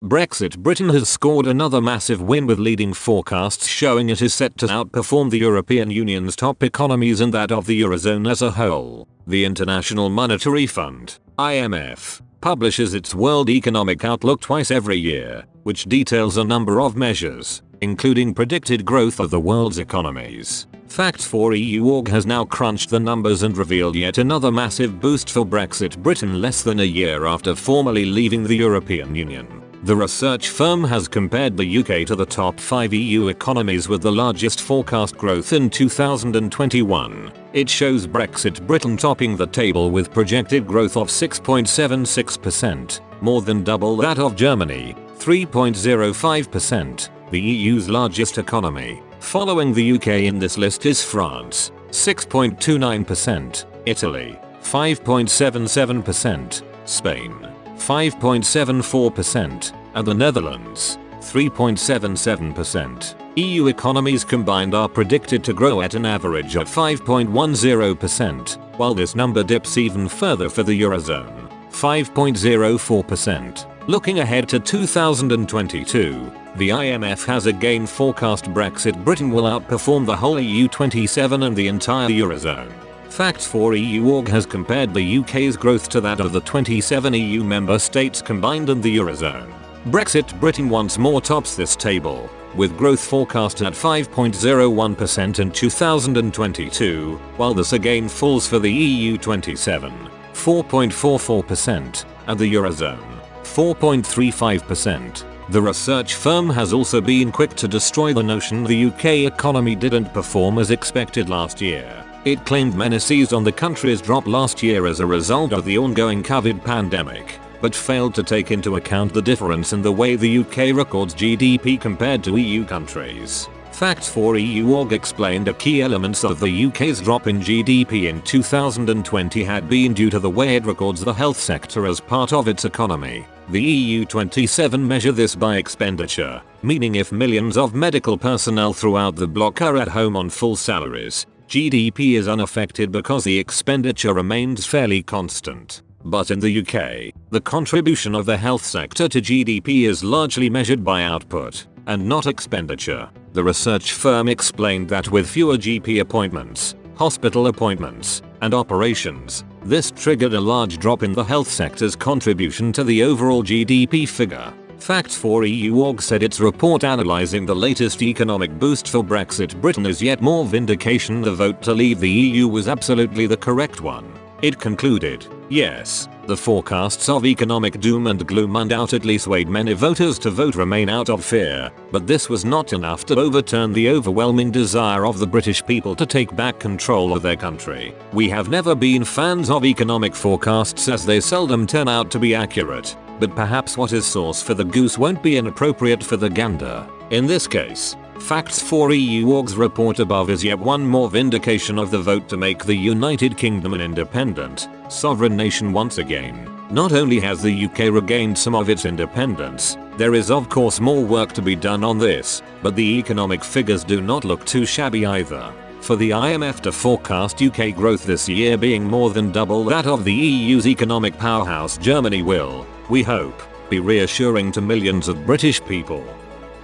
Brexit Britain has scored another massive win, with leading forecasts showing it is set to outperform the European Union's top economies and that of the Eurozone as a whole. The International Monetary Fund, IMF, publishes its World Economic Outlook twice every year, which details a number of measures, including predicted growth of the world's economies. Facts4EU.org has now crunched the numbers and revealed yet another massive boost for Brexit Britain less than a year after formally leaving the European Union. The research firm has compared the UK to the top 5 EU economies with the largest forecast growth in 2021. It shows Brexit Britain topping the table with projected growth of 6.76%, more than double that of Germany, 3.05%, the EU's largest economy. Following the UK in this list is France, 6.29%, Italy, 5.77%, Spain, 5.74%, and the Netherlands, 3.77%. EU economies combined are predicted to grow at an average of 5.10%, while this number dips even further for the Eurozone, 5.04%. Looking ahead to 2022, the IMF has again forecast Brexit Britain will outperform the whole EU27 and the entire Eurozone. Facts4EU.org has compared the UK's growth to that of the 27 EU member states combined and the Eurozone. Brexit Britain once more tops this table, with growth forecast at 5.01% in 2022, while this again falls for the EU27, 4.44%, and the Eurozone, 4.35%. The research firm has also been quick to destroy the notion the UK economy didn't perform as expected last year. It claimed many seized on the country's drop last year as a result of the ongoing COVID pandemic, but failed to take into account the difference in the way the UK records GDP compared to EU countries. Facts4EU.org explained the key elements of the UK's drop in GDP in 2020 had been due to the way it records the health sector as part of its economy. The EU27 measure this by expenditure, meaning if millions of medical personnel throughout the bloc are at home on full salaries, GDP is unaffected because the expenditure remains fairly constant. But in the UK, the contribution of the health sector to GDP is largely measured by output, and not expenditure. The research firm explained that with fewer GP appointments, hospital appointments, and operations, this triggered a large drop in the health sector's contribution to the overall GDP figure. Facts4EU.org said its report analyzing the latest economic boost for Brexit Britain is yet more vindication the vote to leave the EU was absolutely the correct one. It concluded, yes, the forecasts of economic doom and gloom undoubtedly swayed many voters to vote Remain out of fear, but this was not enough to overturn the overwhelming desire of the British people to take back control of their country. We have never been fans of economic forecasts as they seldom turn out to be accurate, but perhaps what is sauce for the goose won't be inappropriate for the gander. In this case, Facts4EU.org's report above is yet one more vindication of the vote to make the United Kingdom an independent, sovereign nation once again. Not only has the UK regained some of its independence, there is of course more work to be done on this, but the economic figures do not look too shabby either. For the IMF to forecast UK growth this year being more than double that of the EU's economic powerhouse Germany will, we hope, be reassuring to millions of British people.